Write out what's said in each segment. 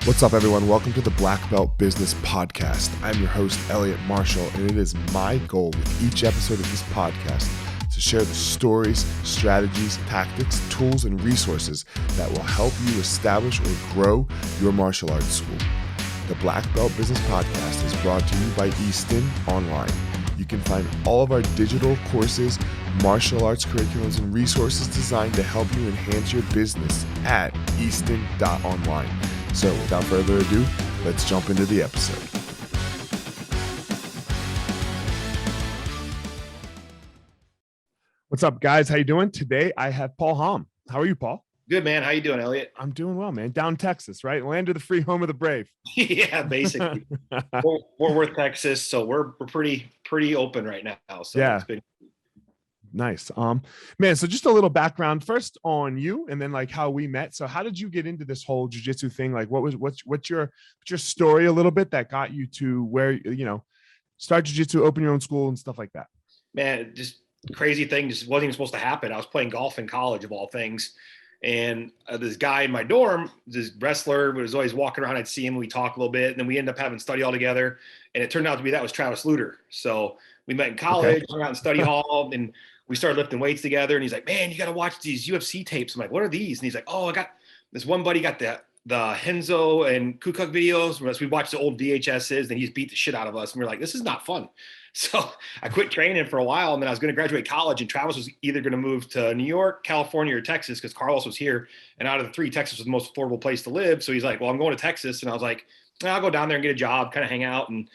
What's up, everyone? Welcome to the Black Belt Business Podcast. I'm your host, Eliot Marshall, and it is my goal with each episode of this podcast to share the stories, strategies, tactics, tools, and resources that will help you establish or grow your martial arts school. The Black Belt Business Podcast is brought to you by Easton.Online. You can find all of our digital courses, martial arts curriculums, and resources designed to help you enhance your business at Easton.Online. So without further ado, let's jump into the episode. What's up, guys? How you doing? Today, I have Paul Halme. How are you, Paul? Good, man. How you doing, Eliot? I'm doing well, man. Down in Texas, right? Land of the free, home of the brave. Yeah, basically. Fort Worth, Texas. So we're pretty open right now. So yeah. It's been nice. Man, so just a little background first on you and then like how we met. So how did you get into this whole jiu-jitsu thing? Like what's your story a little bit that got you to where, start jiu-jitsu, open your own school and stuff like that? Man, just crazy thing. Just wasn't even supposed to happen. I was playing golf in college of all things. And this guy in my dorm, this wrestler, was always walking around. I'd see him. We talk a little bit. And then we ended up having study hall together. And it turned out to be that was Travis Lutter. So we met in college, hung out in study hall, and we started lifting weights together. And he's like, man, you got to watch these UFC tapes. I'm like, what are these? And he's like, oh, I got this one buddy got the Henzo and Kukuk videos. We watched the old VHSs, and he's beat the shit out of us. And we're like, this is not fun. So I quit training for a while, and then I was going to graduate college, and Travis was either going to move to New York, California, or Texas because Carlos was here. And out of the three, Texas was the most affordable place to live. So he's like, well, I'm going to Texas. And I was like, I'll go down there and get a job, kind of hang out, and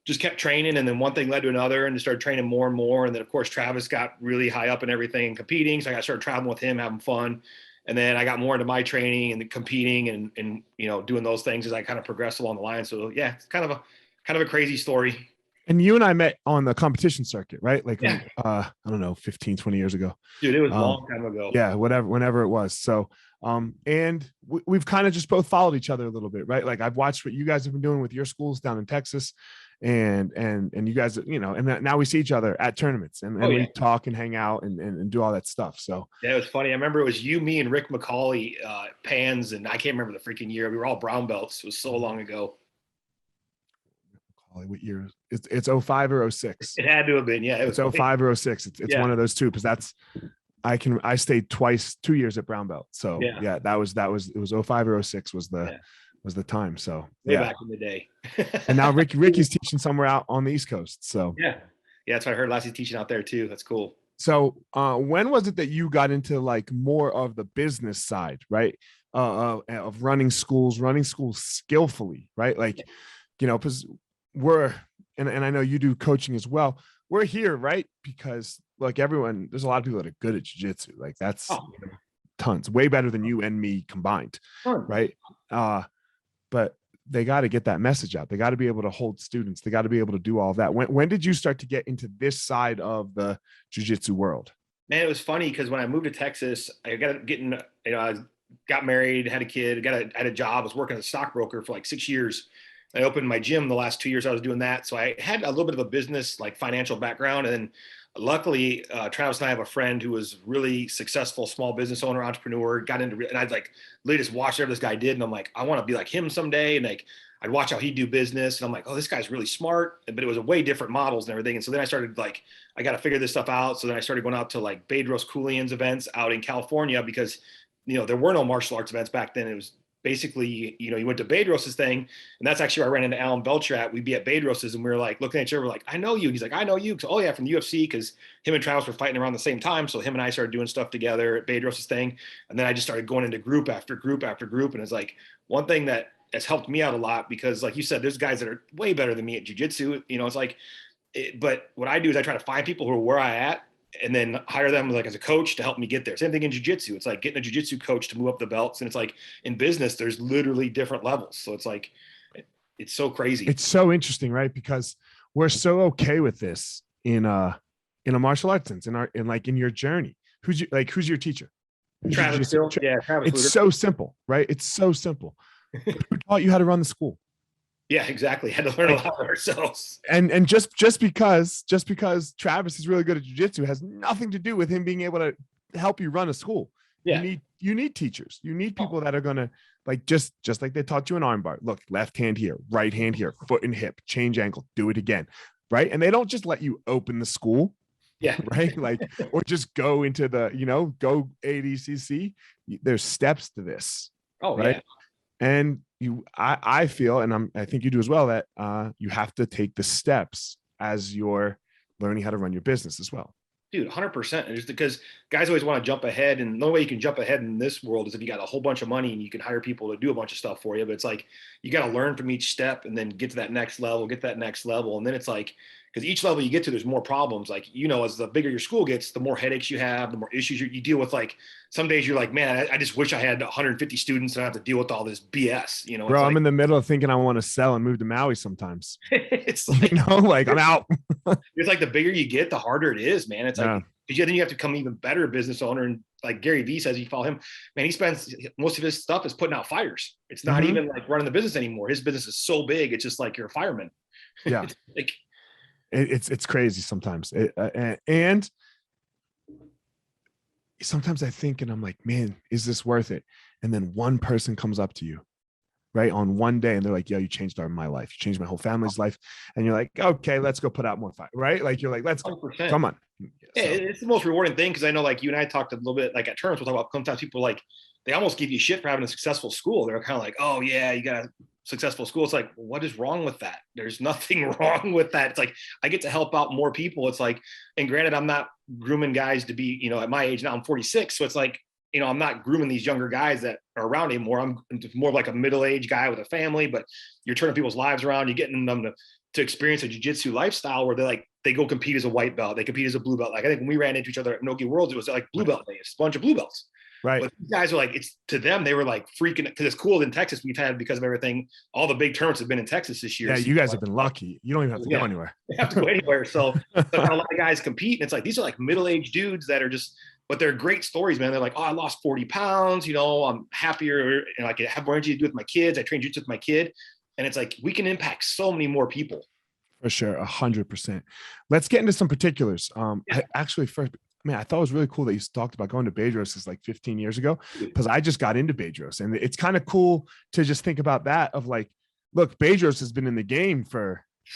just kept training. And then one thing led to another, and just started training more and more. And then, of course, Travis got really high up in everything and competing. So I started traveling with him, having fun. And then I got more into my training and competing and doing those things as I kind of progressed along the line. So yeah, it's kind of a crazy story. And you and I met on the competition circuit, right? Like, yeah. I don't know, 15, 20 years ago. Dude, it was a long time ago. Yeah, whenever it was. So, and we've kind of just both followed each other a little bit, right? Like I've watched what you guys have been doing with your schools down in Texas and you guys, and now we see each other at tournaments and we talk and hang out and do all that stuff. So yeah, it was funny. I remember it was you, me, and Rick McCauley, Pans, and I can't remember the freaking year. We were all brown belts. It was so long ago. What year? It's 05 or 06. It had to have been, yeah. It's 05 or 06. It's one of those two, because I stayed 2 years at brown belt. So yeah, it was 05 or 06 was the time. So way back in the day. And now Ricky's teaching somewhere out on the East Coast. So yeah, that's what I heard. Lassie's teaching out there too. That's cool. So when was it that you got into like more of the business side, right? Of running schools skillfully, right? Like, because and I know you do coaching as well. We're here, right? Because like there's a lot of people that are good at jiu-jitsu. Like that's tons, way better than you and me combined. Right. But they got to get that message out. They got to be able to hold students. They got to be able to do all of that. When did you start to get into this side of the jiu-jitsu world? Man, it was funny because when I moved to Texas, I I got married, had a kid, had a job, was working as a stockbroker for like 6 years. I opened my gym the last 2 years I was doing that. So I had a little bit of a business, like financial background. And then luckily, Travis and I have a friend who was really successful, small business owner, entrepreneur, got into, and I'd like literally just watched whatever this guy did. And I'm like, I want to be like him someday. And like, I'd watch how he'd do business. And I'm like, oh, this guy's really smart. But it was a way different models and everything. And so then I started like, I got to figure this stuff out. So then I started going out to like Bedros Keuilian's events out in California because, there were no martial arts events back then. It was basically, you went to Bedros's thing, and that's actually where I ran into Alan Belcher at. We'd be at Bedros's, and we were like looking at each other, we're like, I know you. He's like, I know you. Oh yeah, from the UFC, because him and Travis were fighting around the same time. So him and I started doing stuff together at Bedros's thing, and then I just started going into group after group after group. And it's like one thing that has helped me out a lot because, like you said, there's guys that are way better than me at jiu-jitsu. It's like, but what I do is I try to find people who are where I at, and then hire them like as a coach to help me get there. Same thing in jiu-jitsu. It's like getting a jiu-jitsu coach to move up the belts. And it's like in business, there's literally different levels. So it's like, it's so crazy. It's so interesting, right? Because we're so okay with this in a martial arts sense, in your journey. Who's your teacher? Travis. Travis. It's so simple, right? It's so simple. Who taught you how to run the school? Yeah, exactly. Had to learn a lot ourselves. And just because Travis is really good at jiu-jitsu has nothing to do with him being able to help you run a school. Yeah. You need teachers. You need people that are going to Like just like they taught you an arm bar. Look, left hand here, right hand here, foot and hip, change ankle, do it again. Right. And they don't just let you open the school, Yeah. right? Like, or just go into the, go ADCC. There's steps to this. Oh, right. yeah. And I feel, and I think you do as well, that you have to take the steps as you're learning how to run your business as well. Dude, 100%. And just because guys always want to jump ahead, and the only way you can jump ahead in this world is if you got a whole bunch of money and you can hire people to do a bunch of stuff for you. But it's like, you got to learn from each step and then get to that next level, And then it's like, because each level you get to, there's more problems. Like, as the bigger your school gets, the more headaches you have, the more issues you deal with. Like some days you're like, man, I just wish I had 150 students and I have to deal with all this BS. Bro, I'm like, in the middle of thinking I want to sell and move to Maui sometimes. it's like, like I'm out. It's like the bigger you get, the harder it is, man. It's like, because then you have to become an even better business owner. And like Gary Vee says, you follow him, man, he spends most of his stuff is putting out fires. It's not even like running the business anymore. His business is so big. It's just like you're a fireman. Yeah. It's crazy sometimes. And sometimes I think, and I'm like, man, is this worth it? And then one person comes up to you, right, on one day, and they're like, yo, you changed my life. You changed my whole family's life. And you're like, okay, let's go put out more fire, right? Like, you're like, let's go. 100%. Come on. Yeah, it's the most rewarding thing, because I know, like, you and I talked a little bit, like, at terms, we'll talk about sometimes people, like, they almost give you shit for having a successful school. They're kind of like, oh yeah, you got a successful school. It's like, what is wrong with that? There's nothing wrong with that. It's like, I get to help out more people. It's like, and granted, I'm not grooming guys to be, at my age now, I'm 46. So it's like, I'm not grooming these younger guys that are around anymore. I'm more like a middle-aged guy with a family, but you're turning people's lives around. You're getting them to experience a jiu-jitsu lifestyle where they go compete as a white belt. They compete as a blue belt. Like, I think when we ran into each other at Nogi Worlds, it was like blue belt days, a bunch of blue belts. Right. But these guys are like, it's to them, they were like freaking, because it's cool in Texas. We've had, because of everything, all the big tournaments have been in Texas this year. Yeah, so you guys have been lucky. You don't even have to go anywhere. They have to go anywhere. So a lot of guys compete, and it's like, these are like middle-aged dudes that are just, but they're great stories, man. They're like, oh, I lost 40 pounds, I'm happier, and I can have more energy to do with my kids. I train jiu-jitsu with my kid. And it's like, we can impact so many more people. For sure. 100%. Let's get into some particulars. First, man, I thought it was really cool that you talked about going to Bedros like 15 years ago, because I just got into Bedros, and it's kind of cool to just think about that of like, look, Bedros has been in the game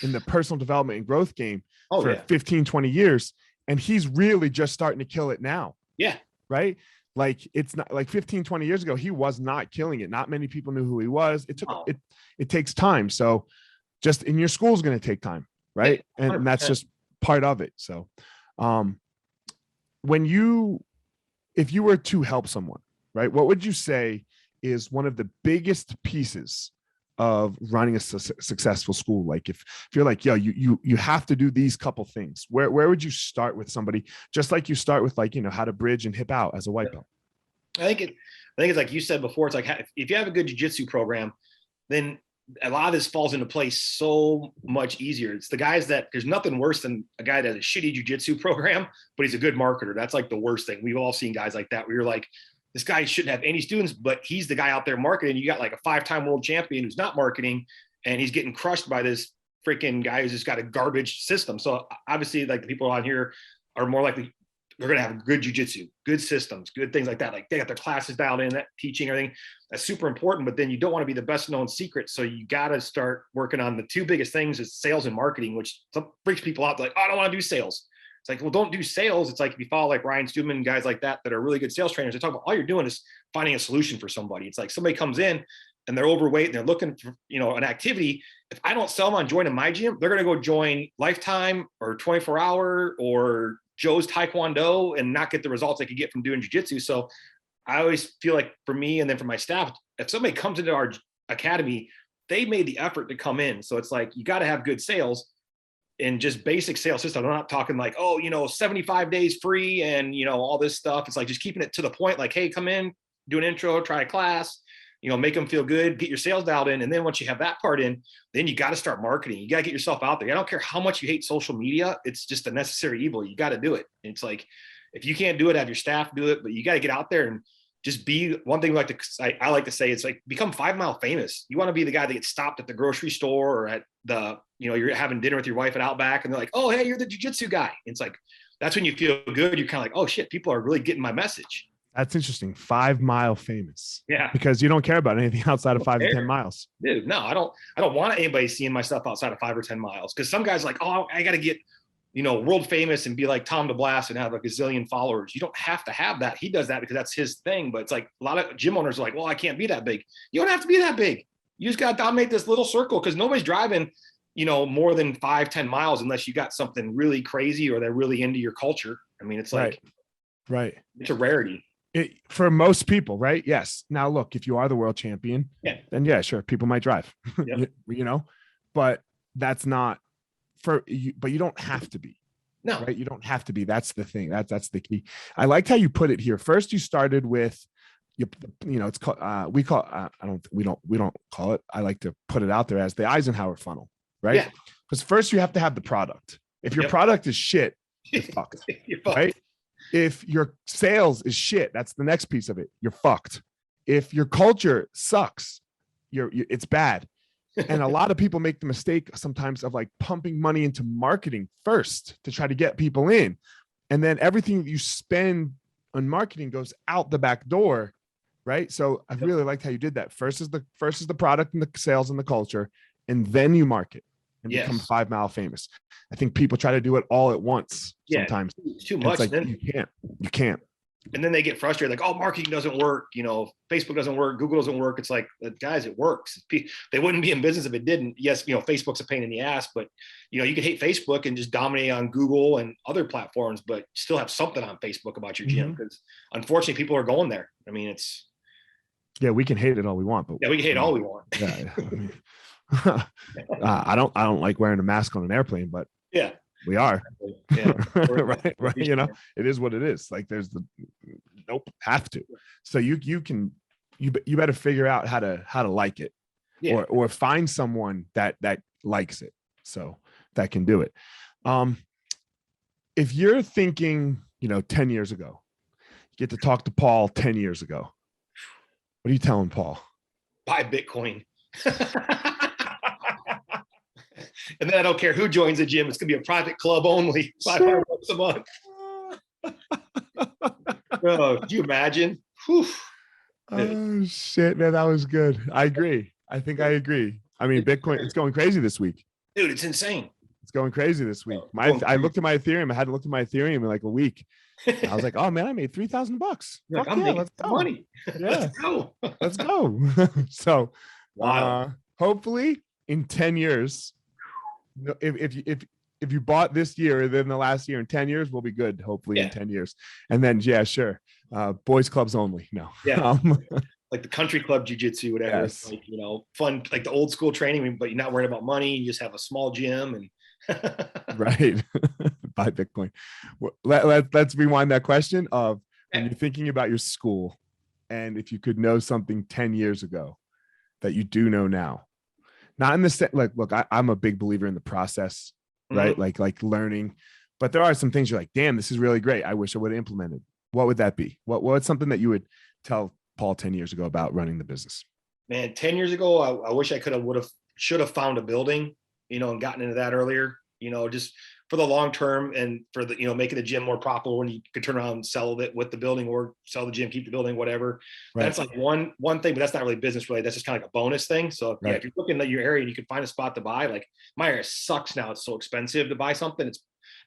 in the personal development and growth game for 15, 20 years. And he's really just starting to kill it now. Yeah. Right. Like, it's not like 15, 20 years ago, he was not killing it. Not many people knew who he was. It takes time. So just in your school is going to take time. Right. Yeah, and that's just part of it. So, if you were to help someone, right, what would you say is one of the biggest pieces of running a successful school? Like, if you're like, yo, you have to do these couple things, where would you start with somebody, just like you start with, like, how to bridge and hip out as a white belt? I think it's like you said before, it's like, if you have a good jiu-jitsu program, then a lot of this falls into place so much easier. It's the guys that, there's nothing worse than a guy that has a shitty jiu-jitsu program, but he's a good marketer. That's like the worst thing. We've all seen guys like that where you're like, this guy shouldn't have any students, but he's the guy out there marketing. You got like a 5-time world champion who's not marketing, and he's getting crushed by this freaking guy who's just got a garbage system. So obviously, like, the people on here are more likely, they're going to have good jiu-jitsu, good systems, good things like that. Like, they got their classes dialed in, that teaching, everything. That's super important. But then you don't want to be the best known secret. So you got to start working on the two biggest things is sales and marketing, which freaks people out. They're like, oh, I don't want to do sales. It's like, well, don't do sales. It's like, if you follow like Ryan Stewman, guys like that are really good sales trainers, they talk about all you're doing is finding a solution for somebody. It's like somebody comes in and they're overweight and they're looking for, an activity. If I don't sell them on joining my gym, they're going to go join Lifetime or 24 Hour or Joe's Taekwondo and not get the results they could get from doing jiu-jitsu. So I always feel like, for me and then for my staff, if somebody comes into our academy, they made the effort to come in. So it's like, you got to have good sales and just basic sales system. I'm not talking like, 75 days free and, all this stuff. It's like just keeping it to the point, like, hey, come in, do an intro, try a class, make them feel good, get your sales dialed in. And then once you have that part in, then you got to start marketing. You got to get yourself out there. I don't care how much you hate social media. It's just a necessary evil. You got to do it. And it's like, if you can't do it, have your staff do it, but you got to get out there and just be one thing. I like to say, it's like, become 5 Mile famous. You want to be the guy that gets stopped at the grocery store or at the, you're having dinner with your wife at Outback and they're like, oh, hey, you're the jiu-jitsu guy. It's like, that's when you feel good. You're kind of like, oh shit, people are really getting my message. That's interesting. 5 mile famous. Yeah. Because you don't care about anything outside of 5 to 10 miles. Dude, no, I don't want anybody seeing my stuff outside of 5 or 10 miles. Cause some guys are like, oh, I got to get, world famous and be like Tom DeBlass and have like a gazillion followers. You don't have to have that. He does that because that's his thing. But it's like a lot of gym owners are like, well, I can't be that big. You don't have to be that big. You just got to dominate this little circle because nobody's driving, more than 5-10 miles unless you got something really crazy or they're really into your culture. I mean, it's like, right. It's a rarity. For most people, right? Yes. Now, look, if you are the world champion, then yeah, sure, people might drive, Yep. but that's not for you. But you don't have to be. No, right? You don't have to be. That's the thing. That's the key. I liked how you put it here. First, you started with, it's called. We don't call it. I like to put it out there as the Eisenhower Funnel, right? Yeah. Because first you have to have the product. If your product is shit, you're fucked, You're fucked. right? If your sales is shit, that's the next piece of it. You're fucked. If your culture sucks, it's bad. And a lot of people make the mistake sometimes of like pumping money into marketing first to try to get people in. And then everything that you spend on marketing goes out the back door, right? So I really liked how you did that. First is the product and the sales and the culture, and then you market and become 5 mile famous. I think people try to do it all at once sometimes. It's too much. It's like, you can't. And then they get frustrated, like, oh, marketing doesn't work. Facebook doesn't work. Google doesn't work. It's like, guys, it works. They wouldn't be in business if it didn't. Yes, Facebook's a pain in the ass, but you could hate Facebook and just dominate on Google and other platforms, but still have something on Facebook about your gym because unfortunately people are going there. I mean, we can hate it all we want, but we can hate all we want. I don't like wearing a mask on an airplane, but we are. Right. It is what it is. Like there's have to. So you better figure out how to like it or find someone that likes it. So that can do it. If you're thinking, 10 years ago, you get to talk to Paul 10 years ago. What are you telling Paul? Buy Bitcoin. And then I don't care who joins the gym. It's going to be a private club only. $500 a month. Oh, could you imagine? Whew. Oh, shit, man. That was good. I agree. I think I agree. I mean, Bitcoin, it's going crazy this week. Dude, it's insane. It's going crazy this week. I looked at my Ethereum. I hadn't looked at my Ethereum in like a week. I was like, oh, man, I made $3,000. Like, I'm making money. Yeah. Let's go. Let's go. So, wow. Hopefully in 10 years, if you bought this year, then the last year, in 10 years, we'll be good. Hopefully in 10 years. And then, sure. Boys clubs only. No. Yeah. Like the country club jiu-jitsu, whatever. Yes. Like, fun, like the old school training, but you're not worried about money. You just have a small gym and right. Buy Bitcoin. Let's rewind that question of when you're thinking about your school and if you could know something 10 years ago that you do know now. Not in the set, like, look, I'm a big believer in the process, right? Mm-hmm. Like learning, but there are some things you're like, damn, this is really great. I wish I would have implemented. What would that be? What's something that you would tell Paul 10 years ago about running the business? Man, 10 years ago, I wish I should have found a building, and gotten into that earlier, just for the long term and for the, making the gym more profitable when you could turn around and sell it with the building or sell the gym, keep the building, whatever. Right. That's like one thing, but that's not really business related. That's just kind of like a bonus thing. So right. If you're looking at your area and you can find a spot to buy, like my area sucks now. It's so expensive to buy something.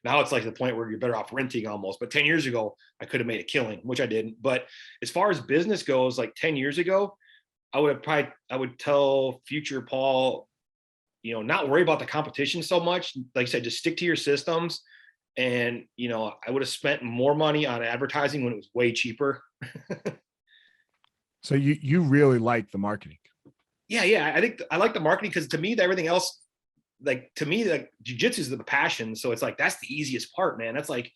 Now it's like the point where you're better off renting almost. But 10 years ago, I could have made a killing, which I didn't. But as far as business goes, like 10 years ago, I would tell future Paul, not worry about the competition so much. Like I said, just stick to your systems. And, I would have spent more money on advertising when it was way cheaper. So you really like the marketing? Yeah. I think I like the marketing because to me, everything else, like jiu-jitsu is the passion. So it's like, that's the easiest part, man. That's like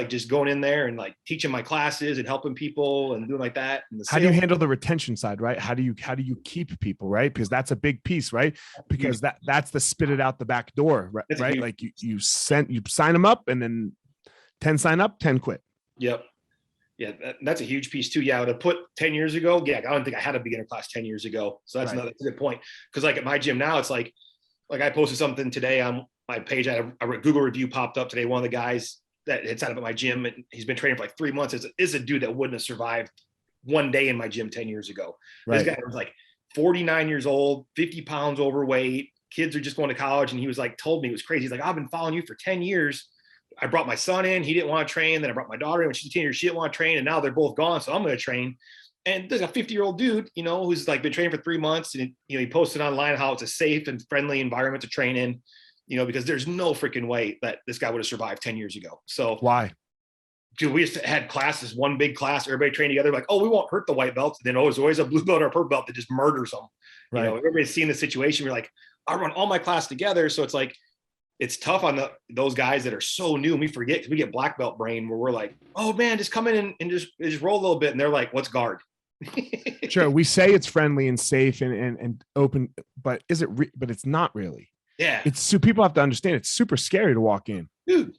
just going in there and like teaching my classes and helping people and doing like that. And how do you handle the retention side, right? How do you keep people, right? Because that's a big piece, right? Because that's the spit it out the back door, right? Like you sign them up and then 10 sign up, 10 quit. Yep. Yeah. That's a huge piece too. Yeah. I would have put 10 years ago. Yeah. I don't think I had a beginner class 10 years ago. So that's a good point. Cause like at my gym now, it's like I posted something today on my page. A Google review popped up today. One of the guys, that had signed up at my gym, and he's been training for like 3 months, is a dude that wouldn't have survived one day in my gym 10 years ago. Right. This guy was like 49 years old, 50 pounds overweight. Kids are just going to college. And he was like, told me, it was crazy. He's like, I've been following you for 10 years. I brought my son in. He didn't want to train. Then I brought my daughter in when she's 10 years. She didn't want to train. And now they're both gone. So I'm going to train. And there's a 50-year-old dude, you know, who's like been training for 3 months. And, you know, he posted online how it's a safe and friendly environment to train in, you know, because there's no freaking way that this guy would have survived 10 years ago. So why? Dude, we just had classes, one big class, everybody trained together, like, oh, we won't hurt the white belts. And then there's always a blue belt or a purple belt that just murders them. Right. You know, everybody's seen the situation. We're like, I run all my class together. So it's like, it's tough on those guys that are so new, and we forget, because we get black belt brain where we're like, oh man, just come in and just roll a little bit. And they're like, what's guard? Sure. We say it's friendly and safe and open, but is it, but it's not really. Yeah. It's so people have to understand it's super scary to walk in. Dude.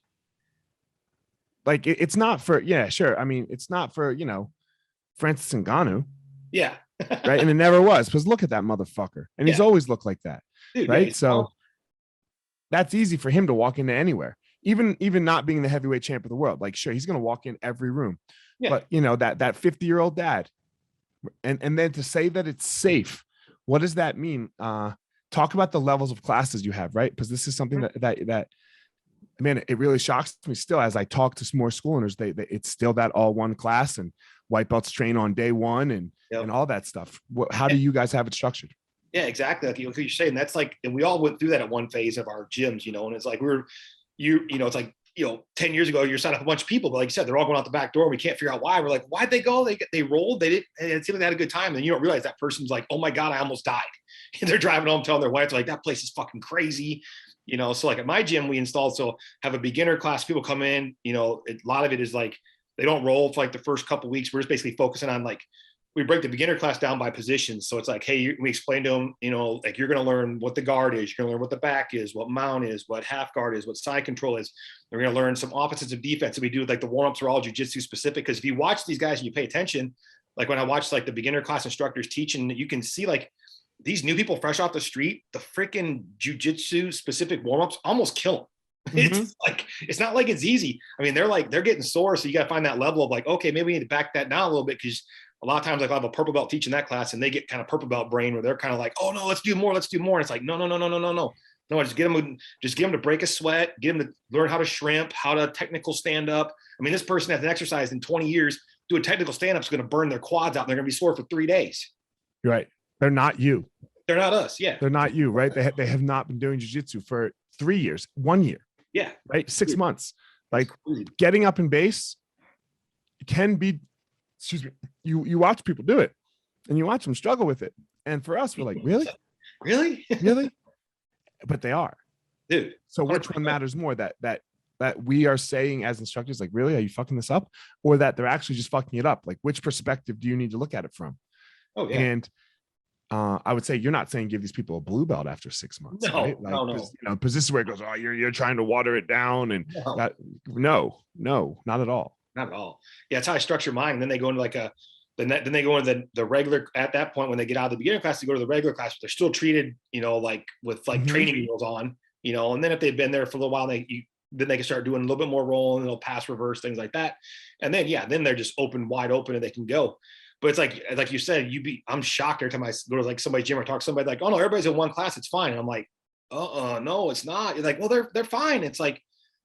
Like it's not for, yeah, sure. I mean, it's not for, you know, Francis Ngannou. Yeah. Right. And it never was, because look at that motherfucker. And he's always looked like that. Dude, right. Yeah, so that's easy for him to walk into anywhere, even not being the heavyweight champ of the world. Like, sure, he's going to walk in every room, but you know, that 50-year-old dad, and then to say that it's safe, what does that mean? Talk about the levels of classes you have, right? Because this is something that man, it really shocks me still as I talk to more school owners. It's still that all one class, and white belts train on day one and all that stuff. How do you guys have it structured? Yeah, exactly. Like you're saying, that's like, and we all went through that at one phase of our gyms, you know, and it's like, it's like, you know, 10 years ago, you're signing up a bunch of people, but like you said, they're all going out the back door. And we can't figure out why. We're like, why'd they go? They rolled. They didn't. It seemed like they had a good time. And you don't realize that person's like, oh my God, I almost died. And they're driving home telling their wife, like, that place is fucking crazy. You know, so like at my gym, we installed, so have a beginner class, people come in, you know, a lot of it is like, they don't roll for like the first couple of weeks. We're just basically focusing on like, we break the beginner class down by positions. So it's like, hey, we explain to them, you know, like you're going to learn what the guard is. You're going to learn what the back is, what mount is, what half guard is, what side control is. We're going to learn some offensive defense. And we do like the warm-ups are all jiu-jitsu specific. Because if you watch these guys and you pay attention, like when I watch like the beginner class instructors teaching, you can see like these new people fresh off the street, the freaking jiu-jitsu specific warm-ups almost kill them. It's like, it's not like it's easy. I mean, they're getting sore. So you got to find that level of like, okay, maybe we need to back that down a little bit, because a lot of times, like I'll have a purple belt teaching that class and they get kind of purple belt brain where they're kind of like, oh no, let's do more. And it's like, no. No, just get them to break a sweat, get them to learn how to shrimp, how to technical stand up. I mean, this person hasn't exercised in 20 years. Do a technical stand up is going to burn their quads out. And they're going to be sore for 3 days. Right. They're not you. They're not us. Yeah. They're not you. Right. They have not been doing jiu-jitsu for 3 years, 1 year. Yeah. Right. 6 months. Like getting up in base can be, excuse me, you watch people do it and you watch them struggle with it. And for us, we're like, really? But they are. Dude. So which one matters more, that we are saying as instructors, like, really, are you fucking this up? Or that they're actually just fucking it up? Like, which perspective do you need to look at it from? Oh, yeah. And I would say you're not saying give these people a blue belt after 6 months. No, right? Like, no. You know, because this is where it goes, oh, you're trying to water it down. And no, not at all. Not at all. Yeah, that's how I structure mine. And then they go into like then they go into the regular, at that point, when they get out of the beginner class, they go to the regular class, but they're still treated, you know, like with like training wheels on, you know, and then if they've been there for a little while, then they can start doing a little bit more rolling, they'll pass reverse, things like that. And then, then they're just wide open and they can go. But it's like you said, I'm shocked every time I go to like somebody's gym or talk to somebody like, oh no, everybody's in one class, it's fine. And I'm like, no, it's not. You're like, well, they're fine. It's like,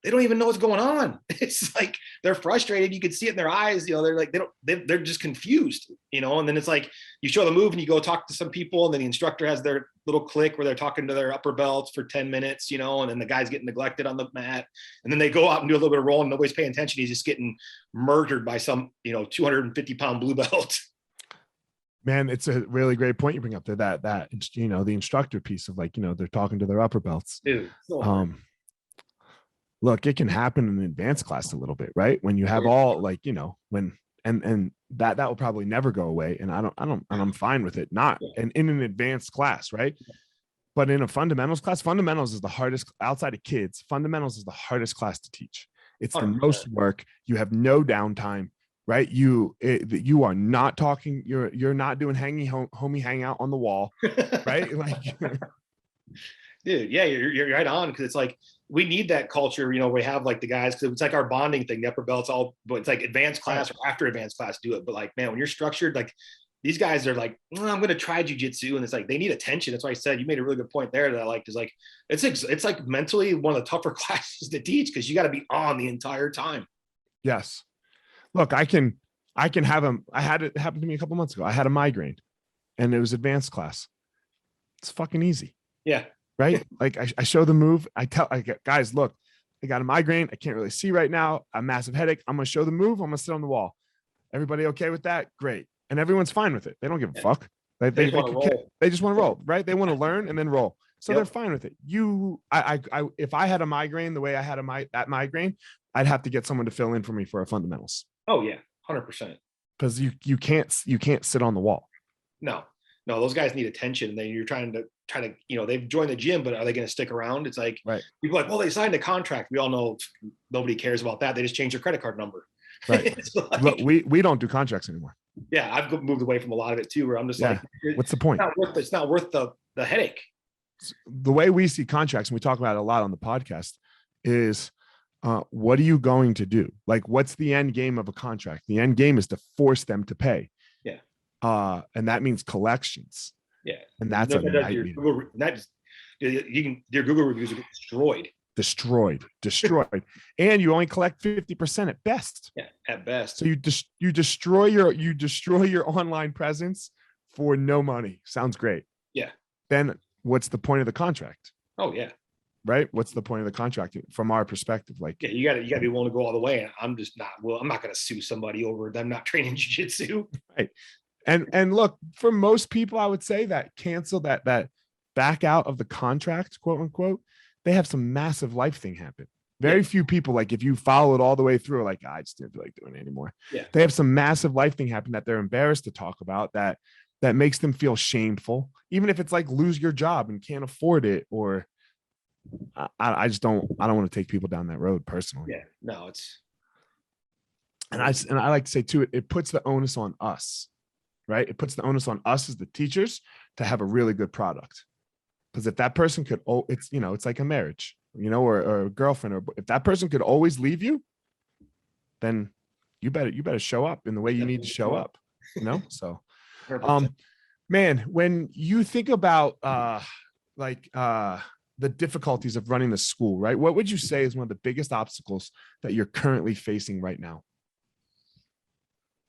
they don't even know what's going on. It's like, they're frustrated. You can see it in their eyes. You know, they're like, they're just confused, you know? And then it's like, you show the move and you go talk to some people and then the instructor has their little click where they're talking to their upper belts for 10 minutes, you know, and then the guy's getting neglected on the mat. And then they go out and do a little bit of rolling. Nobody's paying attention. He's just getting murdered by some, you know, 250-pound blue belt. Man, it's a really great point you bring up there, that, you know, the instructor piece of like, you know, they're talking to their upper belts. Dude, look, it can happen in an advanced class a little bit, right? When you have all like, you know, and that will probably never go away. And I'm fine with it. And in an advanced class, right? But in a fundamentals class, fundamentals is the hardest outside of kids. Fundamentals is the hardest class to teach. It's the most work. You have no downtime, right? You are not talking. You're not doing homie hangout on the wall, right? Like, Dude, yeah, you're right on, because it's like we need that culture. We have like the guys, because it's like our bonding thing. The upper belts all, but it's like advanced class or after advanced class do it. But like, man, when you're structured, like these guys are like, I'm going to try jujitsu, and it's like they need attention. That's why I said you made a really good point there that I liked. Is like it's like mentally one of the tougher classes to teach, because you got to be on the entire time. Yes. Look, I can have them. I had it happen to me a couple months ago. I had a migraine, and it was advanced class. It's fucking easy. Yeah. Right. Like I show the move. I get guys, look, I got a migraine. I can't really see right now. A massive headache. I'm going to show the move. I'm going to sit on the wall. Everybody okay with that? Great. And everyone's fine with it. They don't give a fuck. Like they just want to roll, right? They want to learn and then roll. So they're fine with it. If I had a migraine the way I had that migraine, I'd have to get someone to fill in for me for a fundamentals. Oh yeah. 100%. Because you can't sit on the wall. No, those guys need attention. And then you're trying to they've joined the gym, but are they going to stick around? It's like, right. People are like, well, they signed a contract. We all know nobody cares about that. They just change their credit card number. Right. Like, look, we don't do contracts anymore. Yeah. I've moved away from a lot of it too, where I'm just like, what's the point? It's not worth the headache. The way we see contracts, and we talk about it a lot on the podcast, is what are you going to do? Like, what's the end game of a contract? The end game is to force them to pay. Yeah. And that means collections. Yeah. And that's your Google reviews are destroyed. And you only collect 50% at best. Yeah, at best. So you destroy your online presence for no money. Sounds great. Yeah. Then what's the point of the contract? Oh yeah. Right? What's the point of the contract from our perspective? Like, yeah, you gotta be willing to go all the way. And I'm just not. Well, I'm not gonna sue somebody over them not training jiu-jitsu. Right. And look, for most people, I would say that cancel that back out of the contract, quote unquote, they have some massive life thing happen. Very few people, like if you follow it all the way through, like, I just didn't feel like doing it anymore. Yeah. They have some massive life thing happen that they're embarrassed to talk about, that makes them feel shameful, even if it's like lose your job and can't afford it, or I don't want to take people down that road personally. Yeah, no, it's. And I like to say too, it puts the onus on us. Right? It puts the onus on us as the teachers to have a really good product. Because if that person could, it's like a marriage, or a girlfriend, or if that person could always leave you, then you better show up in the way you need to show up, So, man, when you think about the difficulties of running the school, right? What would you say is one of the biggest obstacles that you're currently facing right now?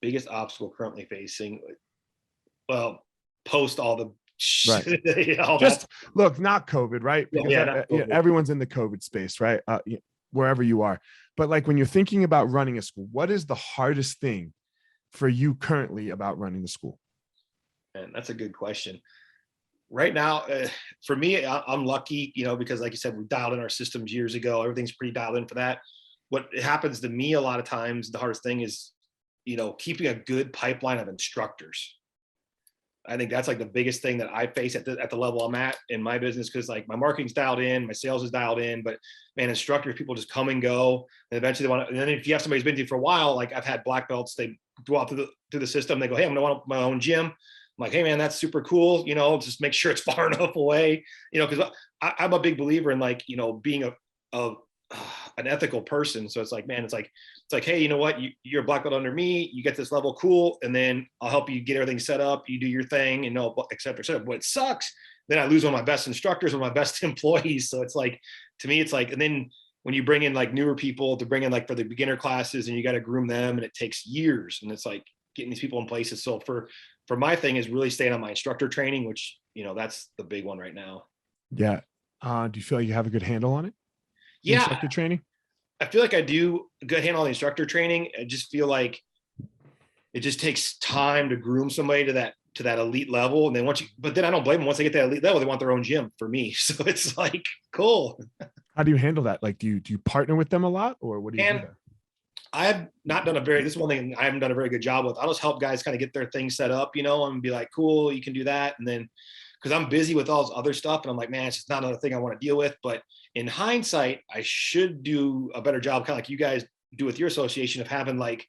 Biggest obstacle currently facing? Well, post all the right. Just look, not COVID, right? Because everyone's in the COVID space, right? Wherever you are. But like when you're thinking about running a school, what is the hardest thing for you currently about running the school? And that's a good question. Right now, for me, I'm lucky, because like you said, we dialed in our systems years ago. Everything's pretty dialed in for that. What happens to me a lot of times, the hardest thing is, keeping a good pipeline of instructors. I think that's like the biggest thing that I face at the level I'm at in my business, because like my marketing's dialed in, my sales is dialed in, but man, instructors, people just come and go, and eventually they want to. And then if you have somebody who's been to you for a while, like I've had black belts, they go out through the system, they go, hey, I'm gonna want my own gym. I'm like, hey man, that's super cool. Just make sure it's far enough away. Because I'm a big believer in like being an ethical person. So it's like, man, it's like, hey, you know what? You're a black belt under me. You get this level, cool. And then I'll help you get everything set up. You do your thing, et cetera, et cetera. But it sucks. Then I lose one of my best instructors, one of my best employees. So it's like, to me, it's like, and then when you bring in like newer people to bring in like for the beginner classes, and you got to groom them, and it takes years, and it's like getting these people in places. So for my thing is really staying on my instructor training, which, that's the big one right now. Yeah. Do you feel like you have a good handle on it? Yeah. Instructor training? I feel like I do a good handle on the instructor training. I just feel like it just takes time to groom somebody to that elite level. And then but then I don't blame them. Once they get that elite level, they want their own gym for me. So it's like, cool. How do you handle that? Like, do you partner with them a lot, or what do you do there? I have not done this is one thing I haven't done a very good job with. I'll just help guys kind of get their thing set up, and be like, cool, you can do that. And then, because I'm busy with all this other stuff, and I'm like, man, it's just not another thing I want to deal with. But in hindsight, I should do a better job, kind of like you guys do with your association, of having like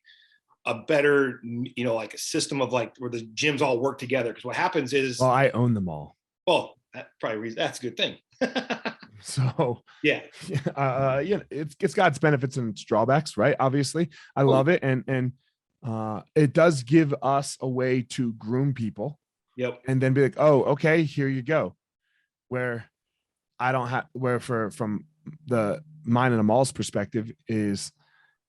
a better, like a system of like where the gyms all work together. Because what happens is, well, I own them all. Well, that's a good thing. So Yeah. it's got its benefits and its drawbacks, right? Obviously, I love it, and it does give us a way to groom people. Yep. And then be like, oh, okay, here you go. Where I don't have, from the mine and a mall's perspective is,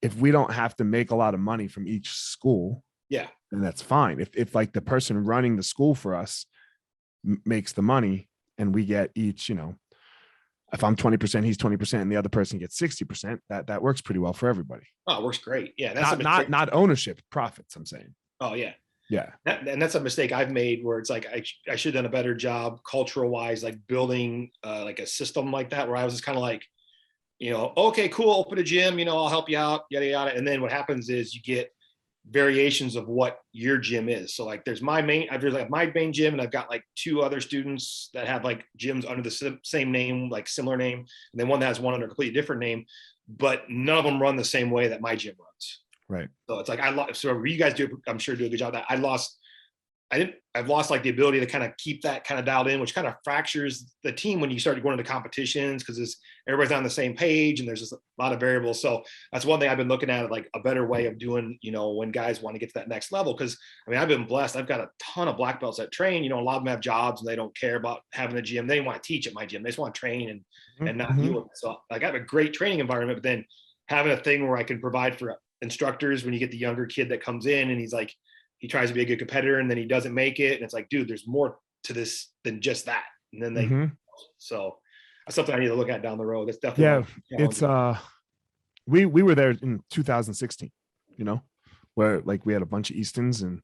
if we don't have to make a lot of money from each school, yeah, then that's fine. If like the person running the school for us makes the money and we get each, if I'm 20%, he's 20%, and the other person gets 60%, that works pretty well for everybody. Oh, it works great. Yeah. That's not ownership, profits, I'm saying. Oh yeah. Yeah. And that's a mistake I've made, where it's like, I should have done a better job cultural wise, like building like a system like that, where I was just kind of like, okay, cool, open a gym, I'll help you out, yada, yada. And then what happens is you get variations of what your gym is. So like there's my main gym, and I've got like two other students that have like gyms under the same name, like similar name. And then one that has one under a completely different name, but none of them run the same way that my gym runs. Right. So it's like, so you guys do, I'm sure, do a good job of that. I've lost like the ability to kind of keep that kind of dialed in, which kind of fractures the team when you start going into competitions, because everybody's on the same page and there's just a lot of variables. So that's one thing I've been looking at, like a better way of doing, when guys want to get to that next level. Cause I mean, I've been blessed. I've got a ton of black belts that train, a lot of them have jobs and they don't care about having a gym. They don't want to teach at my gym. They just want to train and not deal with it. So like I have a great training environment, but then having a thing where I can provide for instructors when you get the younger kid that comes in and he's like, he tries to be a good competitor and then he doesn't make it. And it's like, dude, there's more to this than just that. And then so that's something I need to look at down the road. That's definitely, it's, we were there in 2016, where like we had a bunch of Eastons and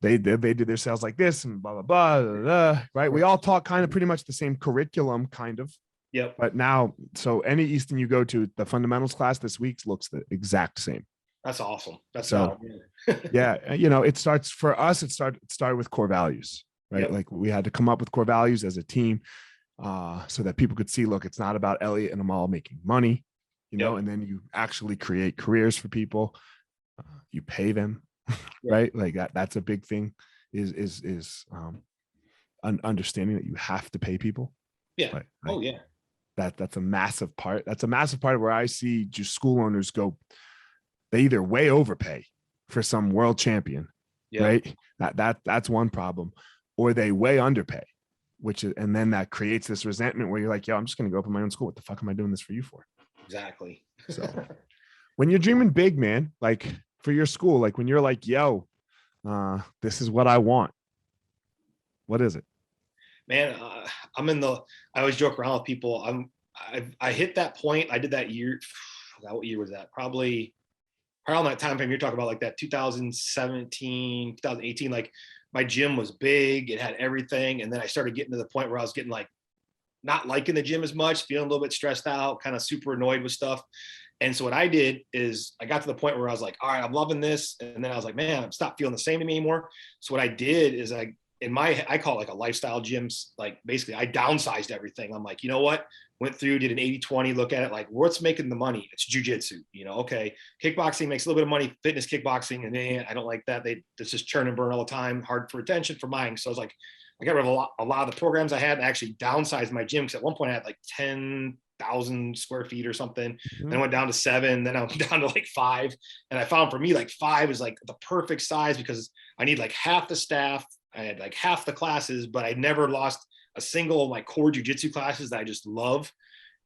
they did their sales like this and blah, blah, blah, blah, blah, right? We all taught kind of pretty much the same curriculum, kind of. Yep. But now, so any Easton you go to, the fundamentals class this week looks the exact same. That's awesome. That's so, yeah. It starts for us. It started with core values, right? Yep. Like we had to come up with core values as a team, so that people could see, look, it's not about Eliot and Amal making money, and then you actually create careers for people. You pay them, right? Like that's a big thing is understanding that you have to pay people. Yeah. That's a massive part. That's a massive part where I see just school owners go, they either way overpay for some world champion, right? That's one problem, or they way underpay, and then that creates this resentment where you're like, yo, I'm just going to go open my own school. What the fuck am I doing this for you for? Exactly. So when you're dreaming big, man, like for your school, like when you're like, yo, this is what I want. What is it? Man, I always joke around with people. I hit that point. I did that year. What year was that? Probably around that time frame you're talking about, like that 2017, 2018, like my gym was big, it had everything. And then I started getting to the point where I was getting like, not liking the gym as much, feeling a little bit stressed out, kind of super annoyed with stuff. And so what I did is I got to the point where I was like, all right, I'm loving this. And then I was like, man, I'm stopped feeling the same to me anymore. So what I did is I call it like a lifestyle gyms. Like basically I downsized everything. I'm like, you know what? Went through, did an 80-20 look at it. Like what's making the money? It's jujitsu, okay. Kickboxing makes a little bit of money, fitness kickboxing. And I don't like that. It's just churn and burn all the time. Hard for attention for mine. So I was like, I got rid of a lot of the programs I had and actually downsized my gym. Cause at one point I had like 10,000 square feet or something. Then I went down to 7, then I went down to like 5. And I found for me, like 5 is like the perfect size because I need like half the staff. I had like half the classes, but I never lost a single of my core jujitsu classes that I just love.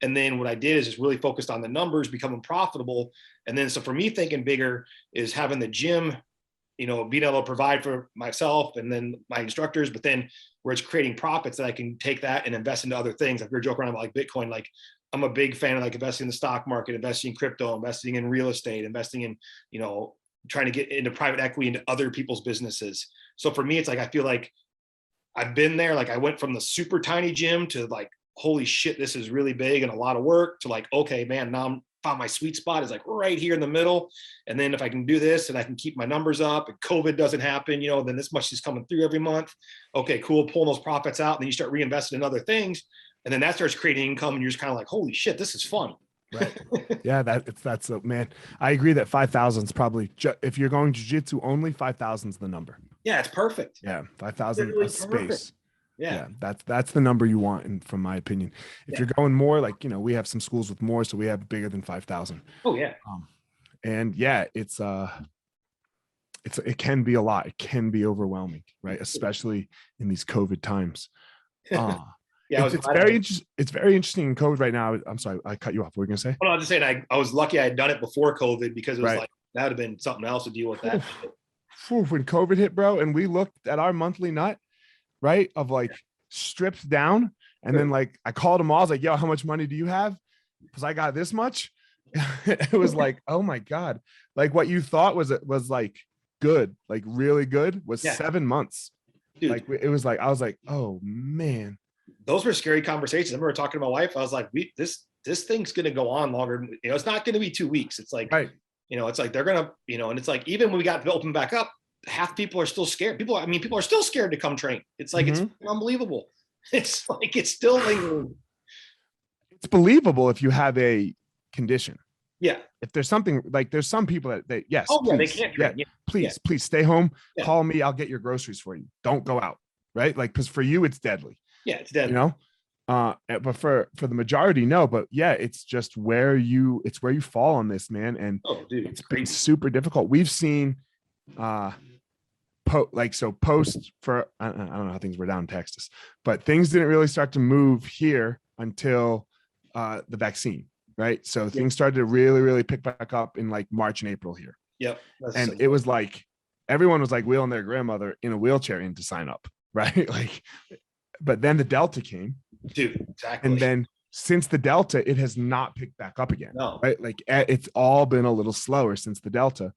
And then what I did is just really focused on the numbers, becoming profitable. And then, so for me, thinking bigger is having the gym, being able to provide for myself and then my instructors, but then where it's creating profits that I can take that and invest into other things. Like we're joking around about like Bitcoin, like I'm a big fan of like investing in the stock market, investing in crypto, investing in real estate, investing in, trying to get into private equity into other people's businesses. So for me, it's like, I feel like I've been there. Like I went from the super tiny gym to like, holy shit, this is really big and a lot of work, to like, okay, man, now I'm found my sweet spot is like right here in the middle. And then if I can do this and I can keep my numbers up and COVID doesn't happen, then this much is coming through every month. Okay, cool. Pulling those profits out. And then you start reinvesting in other things. And then that starts creating income. And you're just kind of like, holy shit, this is fun. Right. Yeah. That's man. I agree that 5,000 is probably, if you're going jiu-jitsu only, 5,000 is the number. Yeah. It's perfect. Yeah. 5,000 a space. Yeah. That's the number you want. And from my opinion, if Yeah. you're going more, like, we have some schools with more, so we have bigger than 5,000. Oh yeah. And yeah, it can be a lot. It can be overwhelming, right? Especially in these COVID times. Yeah, It's very interesting in COVID right now. I'm sorry, I cut you off. What were you gonna say? Well, I was just saying, I was lucky I had done it before COVID, because it was Right. like, that would have been something else to deal with that. When COVID hit, bro, and we looked at our monthly nut, right, of like stripped down, and then like I called them all. I was like, "Yo, how much money do you have?" Because I got this much. It was like, oh my god, like what you thought was like good, like really good, was 7 months. Dude, like it was like, I was like, oh man, those were scary conversations. I remember talking to my wife. I was like, this thing's going to go on longer. It's not going to be 2 weeks. It's like, right. It's like they're going to, and it's like, even when we got to open back up, half people are still scared. People are still scared to come train. It's like, it's unbelievable. It's like, it's still lingering. It's believable if you have a condition. Yeah. If there's something, like, there's some people that yes, oh please, yeah, they can't train. Please stay home. Yeah. Call me. I'll get your groceries for you. Don't go out. Right. Like, because for you, it's deadly. Yeah, it's deadly. But for the majority, no. But yeah, it's just where you fall on this, man. And it's been super difficult. We've seen post for, I don't know how things were down in Texas, but things didn't really start to move here until the vaccine, right? So things started to really, really pick back up in like March and April here. Yep. And it was like, everyone was like wheeling their grandmother in a wheelchair in to sign up, right? Like, but then the Delta came. Dude, exactly. And then since the Delta, it has not picked back up again. No. Right? Like, it's all been a little slower since the Delta.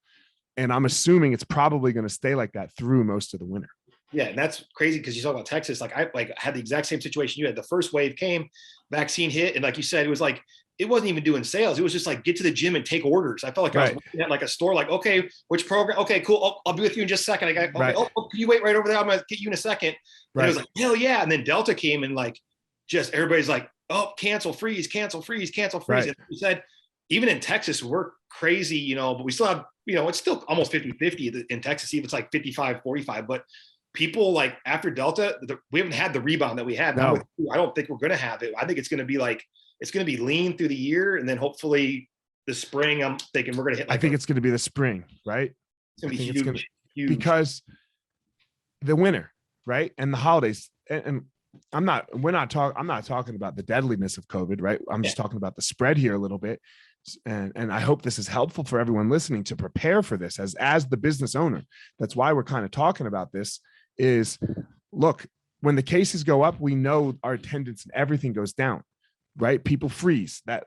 And I'm assuming it's probably going to stay like that through most of the winter. Yeah, and that's crazy, because you talk about Texas. Like, I had the exact same situation you had. The first wave came, vaccine hit, and like you said, it was like, it wasn't even doing sales. It was just like, get to the gym and take orders. I felt like I was looking at like a store, like, okay, which program? Okay, cool. I'll be with you in just a second. I got, okay, can you wait right over there? I'm gonna get you in a second. And it was like, hell yeah. And then Delta came, and like, just everybody's like, oh, cancel, freeze. Right. And you said, even in Texas, we're crazy, but we still have, it's still almost 50-50 in Texas. Even it's like 55-45, but people, like, after Delta, we haven't had the rebound that we had. No. I don't think we're going to have it. I think it's going to be like, it's going to be lean through the year. And then hopefully the spring, I'm thinking we're going to hit. I think it's going to be the spring, right? It's going to be huge. Because the winter, right? And the holidays, and I'm not talking about the deadliness of COVID, right? I'm just talking about the spread here a little bit. And I hope this is helpful for everyone listening to prepare for this as the business owner. That's why we're kind of talking about this. Is, look, when the cases go up, we know our attendance and everything goes down, right? People freeze. That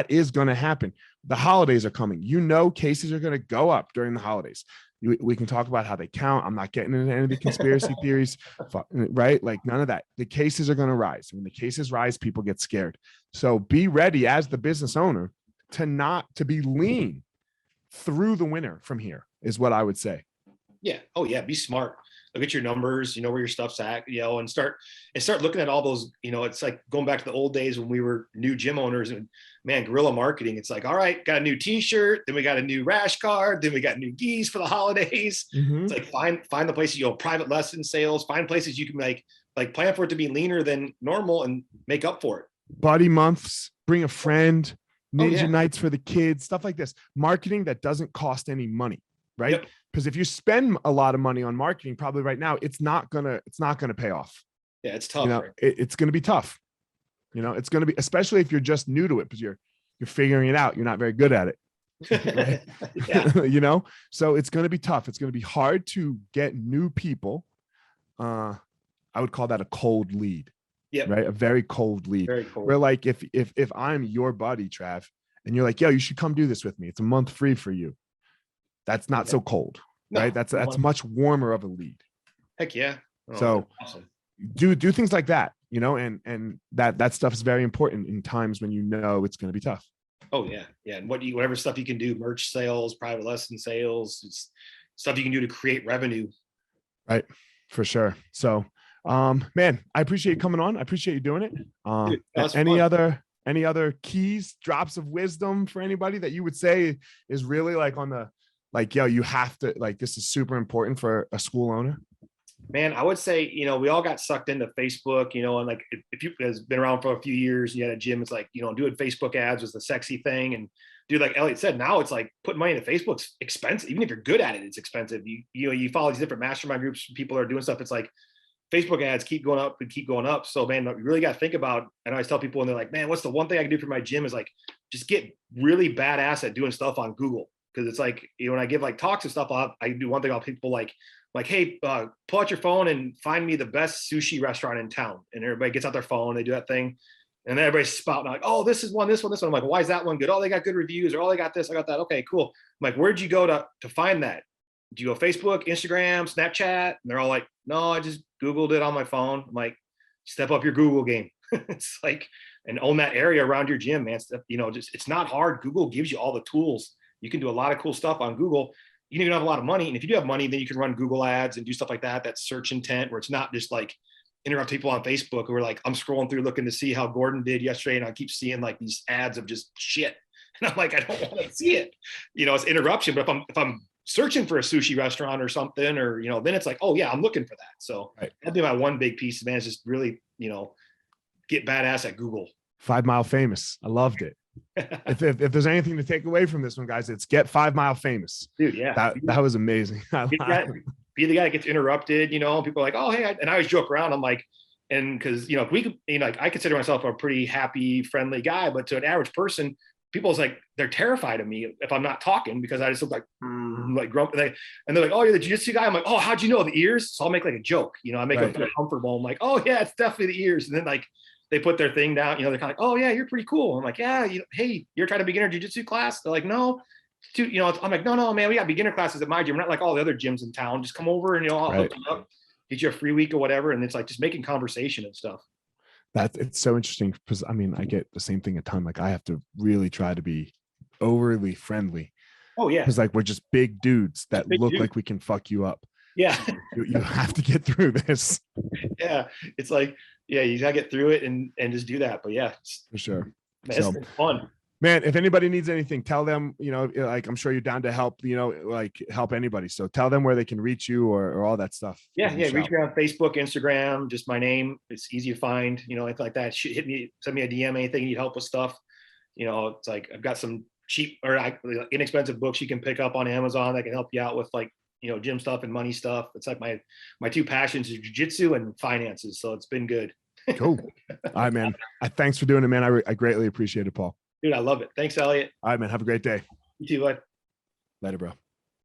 is going to happen. The holidays are coming. Cases are going to go up during the holidays. We can talk about how they count. I'm not getting into any of the conspiracy theories, right? Like, none of that. The cases are going to rise. When the cases rise, people get scared. So be ready as the business owner to be lean through the winter from here, is what I would say. Yeah. Oh yeah. Be smart. Look at your numbers, where your stuff's at, and start looking at all those, it's like going back to the old days when we were new gym owners, and man, guerrilla marketing. It's like, all right, got a new t-shirt, then we got a new rash card, then we got new geese for the holidays. It's like, find the places, private lesson sales, find places you can like plan for it to be leaner than normal and make up for it. Buddy months, bring a friend, ninja nights for the kids, stuff like this. Marketing that doesn't cost any money, right? Yep. Because if you spend a lot of money on marketing, probably right now, it's not gonna pay off. Yeah, it's tough. Right? It's gonna be tough. It's gonna be, especially if you're just new to it, because you're figuring it out. You're not very good at it. Right? So it's gonna be tough. It's gonna be hard to get new people. I would call that a cold lead. Yeah. Right. A very cold lead. Very cold. Where, like, if I'm your buddy, Trav, and you're like, yo, you should come do this with me. It's a month free for you. That's not so cold. No, right. That's much warmer of a lead. Heck yeah. So awesome. do things like that, and that stuff is very important in times when it's going to be tough. Oh yeah. Yeah. And whatever stuff you can do, merch sales, private lesson sales, it's stuff you can do to create revenue. Right. For sure. So, man, I appreciate you coming on. I appreciate you doing it. Dude, any other keys, drops of wisdom for anybody that you would say is really like on the, like, yo, you have to, like, this is super important for a school owner? Man, I would say, we all got sucked into Facebook, and like if you has been around for a few years, you had a gym, it's like, doing Facebook ads was the sexy thing. And dude, like Elliot said, now it's like putting money into Facebook's expensive. Even if you're good at it, it's expensive. You follow these different mastermind groups, people are doing stuff. It's like Facebook ads keep going up and keep going up. So man, you really got to think about, and I always tell people, and they're like, man, what's the one thing I can do for my gym is like, just get really badass at doing stuff on Google. Cause it's like, when I give like talks and stuff, I do one thing on people like, hey, pull out your phone and find me the best sushi restaurant in town. And everybody gets out their phone, they do that thing. And then everybody's spouting like, oh, this one. I'm like, why is that one good? Oh, they got good reviews, or oh, they got this, I got that. Okay, cool. I'm like, where'd you go to find that? Do you go Facebook, Instagram, Snapchat? And they're all like, no, I just Googled it on my phone. I'm like, step up your Google game. It's like, and own that area around your gym, man. Just, it's not hard. Google gives you all the tools. You can do a lot of cool stuff on Google. You don't even have a lot of money. And if you do have money, then you can run Google ads and do stuff like that. That's search intent, where it's not just like interrupt people on Facebook who are like, I'm scrolling through looking to see how Gordon did yesterday. And I keep seeing like these ads of just shit. And I'm like, I don't want to see it. It's interruption. But if I'm searching for a sushi restaurant or something, or, then it's like, oh yeah, I'm looking for that. So that'd be my one big piece, man, is just really, get badass at Google. 5 Mile Famous. I loved it. if there's anything to take away from this one, guys, it's get 5 Mile Famous. Dude, yeah. That was amazing. Be the guy that gets interrupted, people are like, oh, hey, and I always joke around. I'm like, and because, I consider myself a pretty happy, friendly guy, but to an average person, people's like, they're terrified of me if I'm not talking, because I just look like grumpy. And they're like, oh, you're the jiu-jitsu guy. I'm like, oh, how'd you know, the ears? So I'll make like a joke, I make them feel comfortable. I'm like, oh yeah, it's definitely the ears. And then like, they put their thing down, they're kind of like, oh yeah, you're pretty cool. I'm like, yeah, hey, you're trying to beginner jiu-jitsu class? They're like, no. I'm like, no, man, we got beginner classes at my gym. We're not like all the other gyms in town. Just come over and, I'll hook you up, get you a free week or whatever. And it's like just making conversation and stuff. It's so interesting because I get the same thing a ton. Like I have to really try to be overly friendly. Oh yeah. Because like we're just big dudes that look like we can fuck you up. Yeah. You have to get through this. Yeah. It's like, yeah, you gotta get through it and just do that. But yeah, for sure. Man, it's been fun. Man, if anybody needs anything, tell them, like I'm sure you're down to help, like help anybody. So tell them where they can reach you or all that stuff. Yeah. Reach me on Facebook, Instagram, just my name. It's easy to find, anything like that. Hit me, send me a DM, anything you need help with stuff. It's like I've got some cheap or inexpensive books you can pick up on Amazon that can help you out with like, gym stuff and money stuff. It's like my two passions is jiu-jitsu and finances. So it's been good. Cool. All right, man. Thanks for doing it, man. I greatly appreciate it, Paul. Dude, I love it. Thanks, Elliot. All right, man. Have a great day. You too, bud. Later, bro.